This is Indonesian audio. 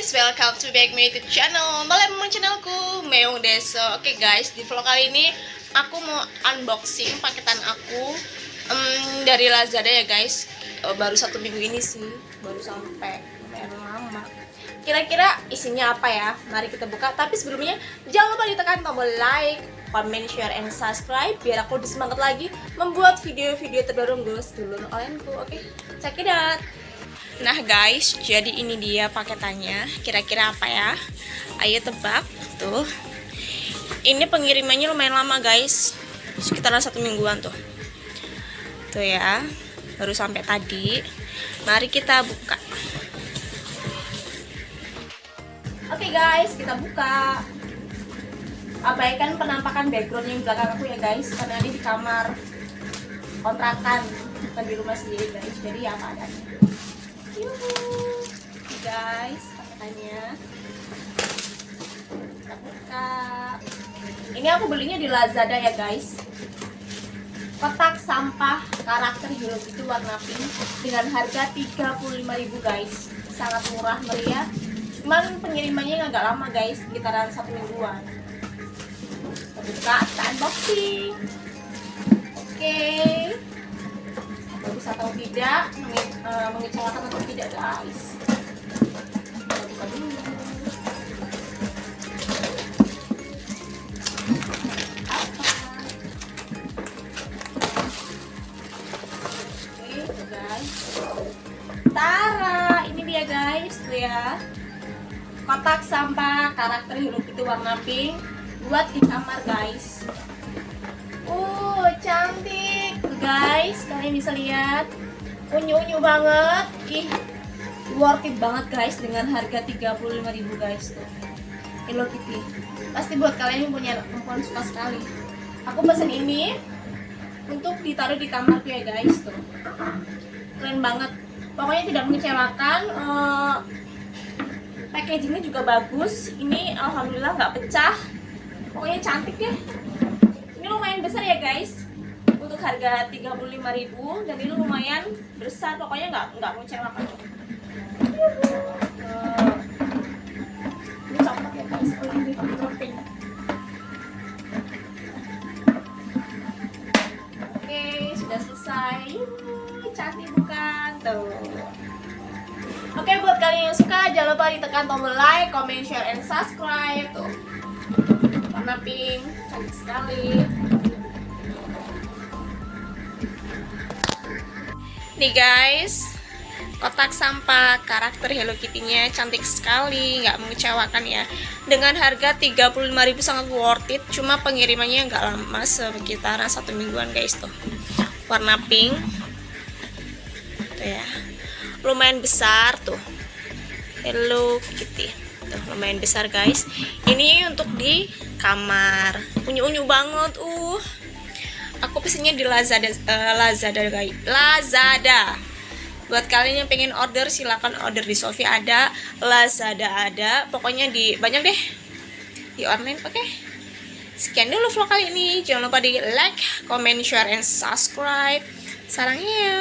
guys, welcome to back my YouTube channel. Balik memang channelku Meong Deso. Oke guys, di vlog kali ini aku mau unboxing paketan aku dari Lazada ya guys. Baru 1 minggu ini sih, baru sampai lumayan lama. Kira-kira isinya apa ya? Mari kita buka. Tapi sebelumnya jangan lupa ditekan tombol like, comment, share, and subscribe biar aku lebih semangat lagi membuat video-video terbaru guys dulu onlineku. Oke, check it out. Nah guys, jadi ini dia paketannya. Kira-kira apa ya? Ayo tebak. Tuh, ini pengirimannya lumayan lama guys, sekitaran 1 mingguan tuh. Tuh ya, baru sampai tadi. Mari kita buka. Oke guys, kita buka. Abaikan penampakan background yang belakang aku ya guys, karena ini di kamar kontrakan, bukan di rumah sendiri guys. Jadi apa adanya. Yuhuu, guys, paketannya kita buka. Ini aku belinya di Lazada ya guys. Kotak sampah karakter Hello Kitty warna pink dengan harga 35.000 guys. Sangat murah meriah. Cuman pengirimannya agak lama guys, sekitaran 1 mingguan. Kita buka, kita unboxing. Oke. Bagus atau tidak, mengecewakan atau tidak guys. Kita buka dulu. Apa? Oke, tuh guys. Tara, ini dia guys, tuh ya. Kotak sampah karakter Hello Kitty warna pink buat di kamar guys. Cantik guys, kalian bisa lihat unyu-unyu banget. Ih, worth it banget guys dengan harga 35.000 guys tuh. Hello Kitty. Pasti buat kalian yang punya perempuan suka sekali. Aku pesen ini untuk ditaruh di kamarku ya guys tuh. Keren banget. Pokoknya tidak mengecewakan. Packagingnya juga bagus. Ini alhamdulillah nggak pecah. Pokoknya cantik ya. Ini lumayan besar ya guys. Untuk harga 35.000 dan ini lumayan besar, pokoknya nggak mengecewakan. Ini coklat ya guys, ini pink. Oke, sudah selesai. Cantik bukan tuh. Oke, buat kalian yang suka jangan lupa ditekan tombol like, comment, share, and subscribe tuh. Warna pink, cantik sekali. Nih guys, kotak sampah karakter Hello Kitty-nya cantik sekali, nggak mengecewakan ya. Dengan harga 35.000 sangat worth it. Cuma pengirimannya nggak lama, sekitaran 1 mingguan guys tuh. Warna pink, tuh ya, lumayan besar tuh. Hello Kitty, tuh lumayan besar guys. Ini untuk di kamar, unyu-unyu banget. Aku pesennya di Lazada, guys. Lazada. Buat kalian yang pengen order silakan order di Shopee ada, Lazada ada. Pokoknya di banyak deh di online. Oke. Sekian dulu vlog kali ini. Jangan lupa di like, comment, share, and subscribe. Sarangnya.